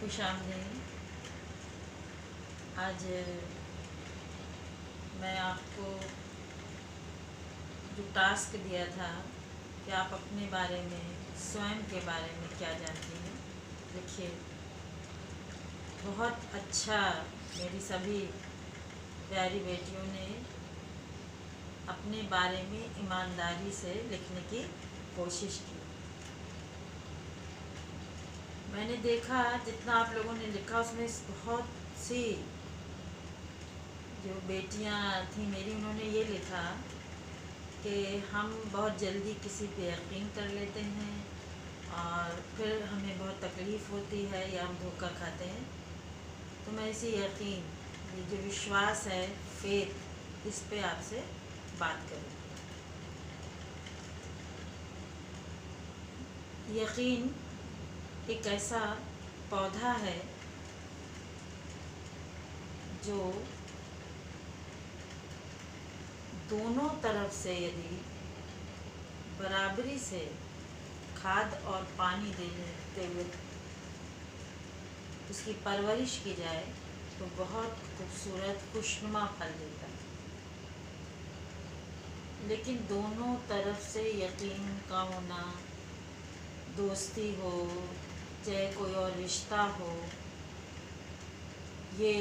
खुशामदीद। आज मैं आपको जो टास्क दिया था कि आप अपने बारे में, स्वयं के बारे में क्या जानती हैं। देखिए, बहुत अच्छा मेरी सभी प्यारी बेटियों ने अपने बारे में ईमानदारी से लिखने की कोशिश की। मैंने देखा जितना आप लोगों ने लिखा उसमें बहुत सी जो बेटियां थी मेरी, उन्होंने ये लिखा कि हम बहुत जल्दी किसी पे यकीन कर लेते हैं और फिर हमें बहुत तकलीफ़ होती है या हम धोखा खाते हैं। तो मैं इसी यकीन, ये जो विश्वास है, फेथ, इस पे आपसे बात करूँ। यकीन एक ऐसा पौधा है जो दोनों तरफ से यदि बराबरी से खाद और पानी देते हुए उसकी परवरिश की जाए तो बहुत खूबसूरत खुशनुमा फल देता है। लेकिन दोनों तरफ से यकीन का होना, दोस्ती हो चाहे कोई और रिश्ता हो, ये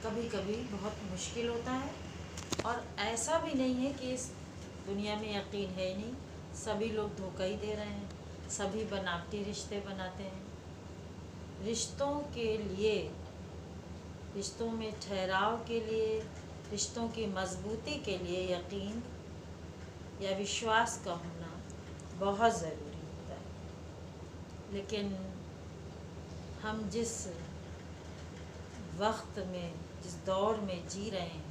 कभी कभी बहुत मुश्किल होता है। और ऐसा भी नहीं है कि इस दुनिया में यकीन है ही नहीं, सभी लोग धोखा ही दे रहे हैं, सभी बनावटी रिश्ते बनाते हैं। रिश्तों के लिए, रिश्तों में ठहराव के लिए, रिश्तों की मजबूती के लिए यकीन या विश्वास का होना बहुत ज़रूरी होता है। लेकिन हम जिस वक्त में, जिस दौर में जी रहे हैं,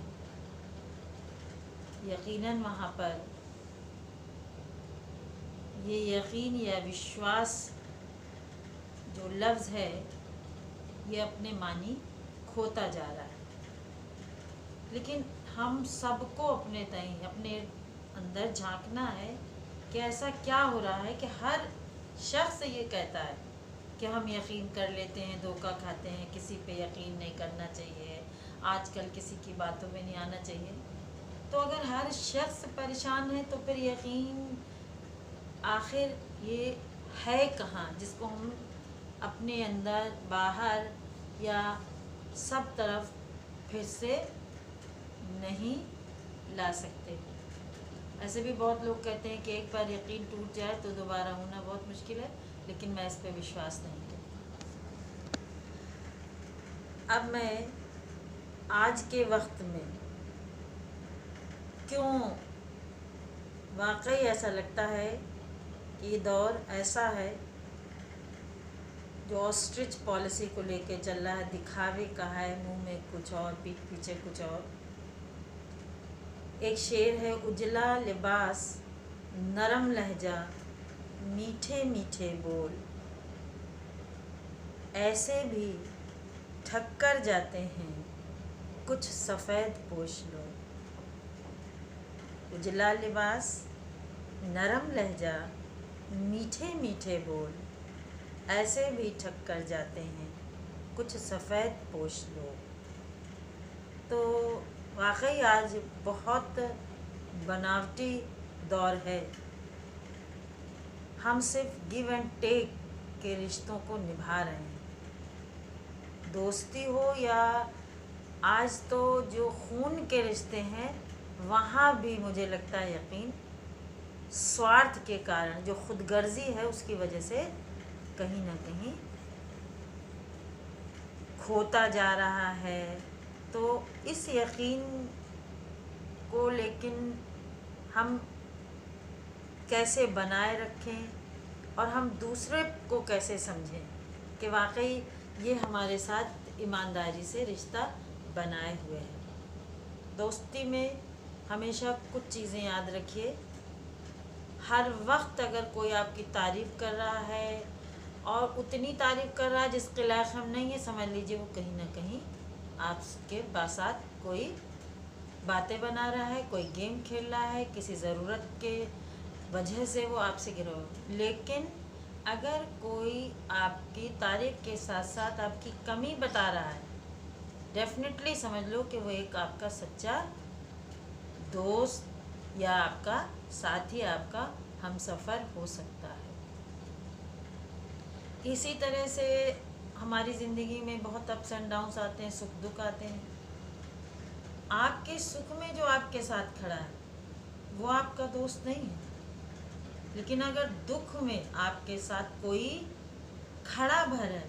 यकीनन वहाँ पर ये यकीन या विश्वास जो लफ्ज़ है ये अपने मानी खोता जा रहा है। लेकिन हम सबको अपने तय, अपने अंदर झांकना है कि ऐसा क्या हो रहा है कि हर शख्स ये कहता है कि हम यकीन कर लेते हैं, धोखा खाते हैं, किसी पे यकीन नहीं करना चाहिए, आजकल किसी की बातों में नहीं आना चाहिए। तो अगर हर शख्स परेशान है तो फिर यकीन आखिर ये है कहाँ, जिसको हम अपने अंदर, बाहर या सब तरफ फिर से नहीं ला सकते। ऐसे भी बहुत लोग कहते हैं कि एक बार यकीन टूट जाए तो दोबारा होना बहुत मुश्किल है, लेकिन मैं इस पर विश्वास नहीं करती। अब मैं आज के वक्त में क्यों वाकई ऐसा लगता है कि ये दौर ऐसा है जो ऑस्ट्रिच पॉलिसी को लेके चल रहा है, दिखावे का है, मुंह में कुछ और पीठ पीछे कुछ और। एक शेर है, उजला लिबास, नरम लहजा, मीठे मीठे बोल, ऐसे भी ठक्कर जाते हैं कुछ सफ़ेद पोश लोग। उजला लिबास, नरम लहजा, मीठे मीठे बोल, ऐसे भी ठक्कर जाते हैं कुछ सफ़ेद पोश लोग। तो वाकई आज बहुत बनावटी दौर है। हम सिर्फ गिव एंड टेक के रिश्तों को निभा रहे हैं, दोस्ती हो या आज तो जो खून के रिश्ते हैं, वहाँ भी मुझे लगता है यकीन स्वार्थ के कारण, जो खुदगर्जी है उसकी वजह से कहीं ना कहीं खोता जा रहा है। तो इस यकीन को लेकिन हम कैसे बनाए रखें और हम दूसरे को कैसे समझें कि वाकई ये हमारे साथ ईमानदारी से रिश्ता बनाए हुए हैं। दोस्ती में हमेशा कुछ चीज़ें याद रखिए, हर वक्त अगर कोई आपकी तारीफ़ कर रहा है और उतनी तारीफ़ कर रहा है जिसके लायक हम नहीं है, समझ लीजिए वो कहीं ना कहीं आपके साथ कोई बातें बना रहा है, कोई गेम खेल रहा है, किसी ज़रूरत के वजह से वो आपसे गिरा। लेकिन अगर कोई आपकी तारीफ के साथ साथ आपकी कमी बता रहा है, डेफिनेटली समझ लो कि वो एक आपका सच्चा दोस्त या आपका साथी, आपका हमसफ़र हो सकता है। इसी तरह से हमारी ज़िंदगी में बहुत अप्स एंड डाउन्स आते हैं, सुख दुख आते हैं। आपके सुख में जो आपके साथ खड़ा है वो आपका दोस्त नहीं है, लेकिन अगर दुख में आपके साथ कोई खड़ा भर है,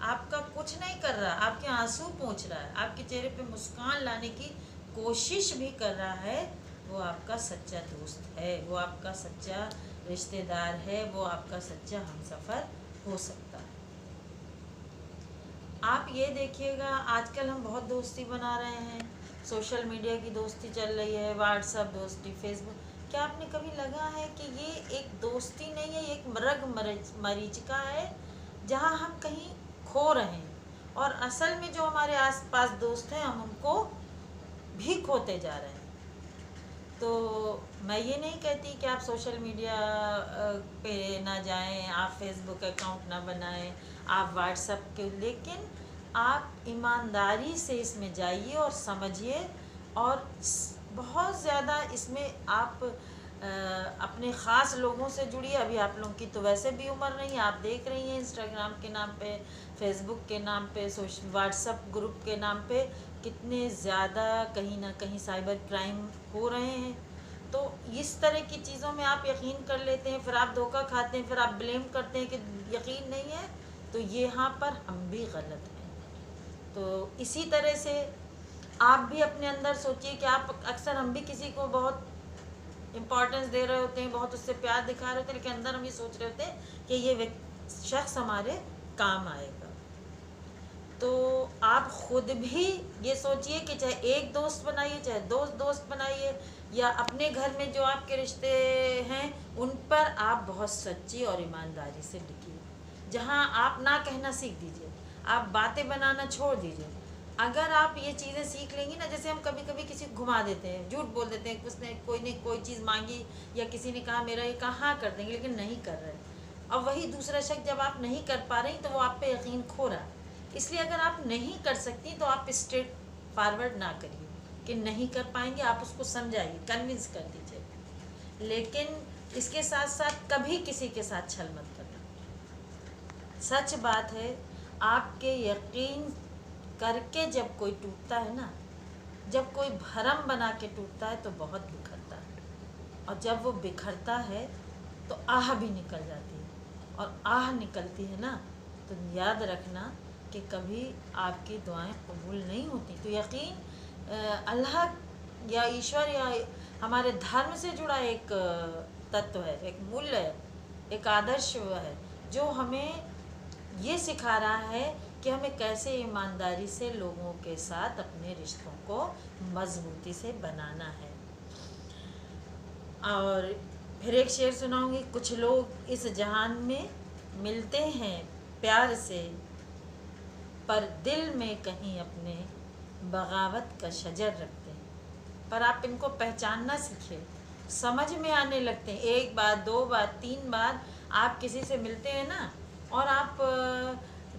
आपका कुछ नहीं कर रहा, आपके आंसू पोंछ रहा है, आपके चेहरे पे मुस्कान लाने की कोशिश भी कर रहा है, वो आपका सच्चा दोस्त है, वो आपका सच्चा रिश्तेदार है, वो आपका सच्चा हमसफ़र हो सकता है। आप ये देखिएगा, आजकल हम बहुत दोस्ती बना रहे हैं, सोशल मीडिया की दोस्ती चल रही है, व्हाट्सएप दोस्ती, फेसबुक। क्या आपने कभी लगा है कि ये एक दोस्ती नहीं है, ये एक मरीचिका है जहाँ हम कहीं खो रहे हैं, और असल में जो हमारे आसपास दोस्त हैं हम उनको भी खोते जा रहे हैं। तो मैं ये नहीं कहती कि आप सोशल मीडिया पे ना जाएं, आप फेसबुक अकाउंट ना बनाएं, आप व्हाट्सएप के, लेकिन आप ईमानदारी से इसमें जाइए और समझिए, और बहुत ज़्यादा इसमें आप अपने ख़ास लोगों से जुड़िए। अभी आप लोगों की तो वैसे भी उम्र नहीं है, आप देख रही हैं इंस्टाग्राम के नाम पे, फेसबुक के नाम पे, व्हाट्सएप ग्रुप के नाम पे कितने ज़्यादा कहीं ना कहीं साइबर क्राइम हो रहे हैं। तो इस तरह की चीज़ों में आप यकीन कर लेते हैं, फिर आप धोखा खाते हैं, फिर आप ब्लेम करते हैं कि यकीन नहीं है, तो यहाँ पर हम भी गलत हैं। तो इसी तरह से आप भी अपने अंदर सोचिए कि आप अक्सर, हम भी किसी को बहुत इम्पोर्टेंस दे रहे होते हैं, बहुत उससे प्यार दिखा रहे होते हैं, लेकिन अंदर हम ये सोच रहे होते हैं कि ये शख्स हमारे काम आएगा। तो आप खुद भी ये सोचिए कि चाहे एक दोस्त बनाइए, चाहे दो दोस्त बनाइए, या अपने घर में जो आपके रिश्ते हैं उन पर आप बहुत सच्ची और ईमानदारी से टिकिए। जहाँ आप ना कहना सीख दीजिए, आप बातें बनाना छोड़ दीजिए। अगर आप ये चीज़ें सीख लेंगी ना, जैसे हम कभी कभी किसी को घुमा देते हैं, झूठ बोल देते हैं, उसने कोई ने कोई चीज़ मांगी या किसी ने कहा मेरा ये, कहाँ कर देंगे, लेकिन नहीं कर रहे। और वही दूसरा शख्स जब आप नहीं कर पा रही तो वो आप पे यकीन खो रहा है। इसलिए अगर आप नहीं कर सकती तो आप स्ट्रेट फॉरवर्ड ना करिए कि नहीं कर पाएंगे, आप उसको समझाइए, कन्विंस कर दीजिए, लेकिन इसके साथ साथ कभी किसी के साथ छल मत करना। सच बात है, आपके यकीन करके जब कोई टूटता है ना, जब कोई भरम बना के टूटता है तो बहुत बिखरता है, और जब वो बिखरता है तो आह भी निकल जाती है, और आह निकलती है ना तो याद रखना कि कभी आपकी दुआएं कबूल नहीं होती। तो यकीन अल्लाह या ईश्वर या हमारे धर्म से जुड़ा एक तत्व है, एक मूल्य है, एक आदर्श है, जो हमें ये सिखा रहा है कि हमें कैसे ईमानदारी से लोगों के साथ अपने रिश्तों को मजबूती से बनाना है। और फिर एक शेर सुनाऊंगी। कुछ लोग इस जहान में मिलते हैं प्यार से, पर दिल में कहीं अपने बगावत का शजर रखते हैं। पर आप इनको पहचानना सीखिए, समझ में आने लगते हैं। एक बार, दो बार, तीन बार आप किसी से मिलते हैं ना, और आप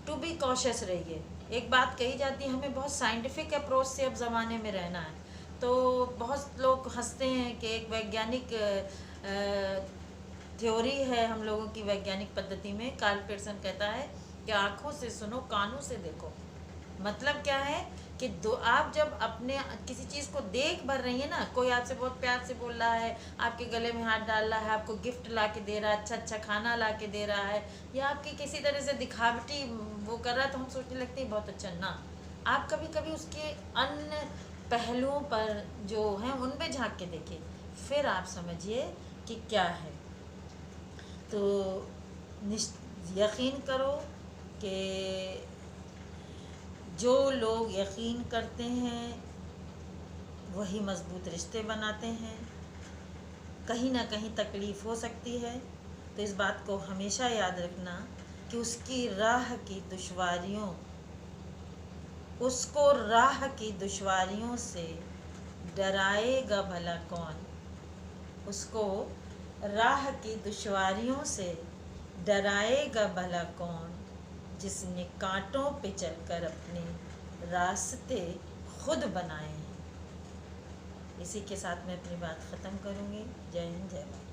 टू बी कॉशियस रहिए। एक बात कही जाती है, हमें बहुत साइंटिफिक अप्रोच से अब ज़माने में रहना है। तो बहुत लोग हंसते हैं कि एक वैज्ञानिक थ्योरी है हम लोगों की, वैज्ञानिक पद्धति में कार्ल पियर्सन कहता है कि आँखों से सुनो, कानों से देखो। मतलब क्या है कि आप जब अपने किसी चीज़ को देख भर रही है ना, कोई आपसे बहुत प्यार से बोल रहा है, आपके गले में हाथ डाल रहा है, आपको गिफ्ट ला के दे रहा है, अच्छा अच्छा खाना ला के दे रहा है, या आपकी किसी तरह से दिखावटी वो कर रहा है, तो हम सोचने लगते हैं बहुत अच्छा ना। आप कभी कभी उसके अन्य पहलुओं पर जो हैं उन पे झाँक के देखिए, फिर आप समझिए कि क्या है। तो यकीन करो कि जो लोग यकीन करते हैं वही मज़बूत रिश्ते बनाते हैं। कहीं ना कहीं तकलीफ़ हो सकती है, तो इस बात को हमेशा याद रखना कि उसको राह की दुश्वारियों से डराएगा भला कौन। उसको राह की दुश्वारियों से डराएगा भला कौन जिसने कांटों पे चलकर अपने रास्ते खुद बनाए हैं। इसी के साथ मैं अपनी बात ख़त्म करूँगी। जय हिंद, जय भारत।